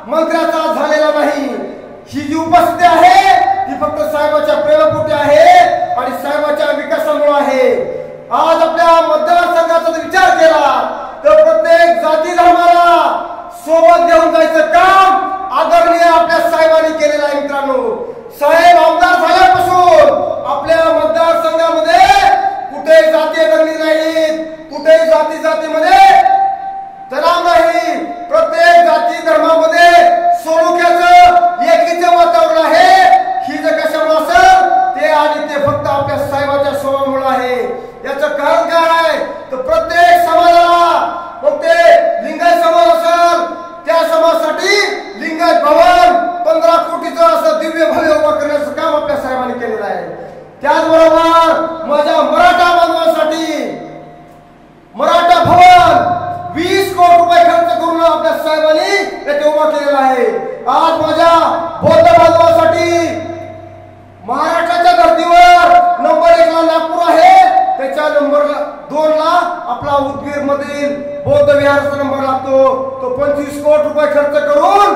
मंत्र्याचा झालेला नाही। ही जी उपस्थिती आहे ती फक्त साहेबाच्या प्रेमापोटी आहे आणि साहेबाच्या विकासामुळे आहे। आज आपल्या मतदारसंघाचा विचार केला तर प्रत्येक जाती धर्माला सोबत घेऊन जायचं काम आदरणीय आपल्या साहेबांनी केलेलं आहे। मित्रांनो, साहेब आमदार झाल्यापासून आपल्या मतदारसंघामध्ये कुठे जाती दंगली नाहीत, कुठे जातीमध्ये तणाव नाही। प्रत्येक जाती धर्मामध्ये सलोख्याचं एकीचं वातावरण आहे। ही जर कशामुळे असेल ते आणि ते फक्त आपल्या साहेबाच्या स्वभावामुळे आहे। याचं कारण काय तर प्रत्येक समाजाला, मग ते लिंगायत समाज असेल त्या समाजासाठी लिंगायत भवन 15 कोटीचं असं दिव्य भव्य उभं करण्याचं काम आपल्या साहेबांनी केलेलं आहे। त्याचबरोबर माझ्या मराठा बांधवांसाठी मराठा भवन 20 कोटी रुपये खर्च करून आपल्या साहेबांनी ते उभा केलेला आहे। आज माझ्या बौद्ध बांधवांसाठी महाराष्ट्राच्या धर्तीवर नंबर 1 ला नागपूर आहे, त्याच्या नंबर 2 ला आपला उदगीर मधील बौद्ध विहाराचा नंबर लागतो। तो 25 कोटी रुपये खर्च करून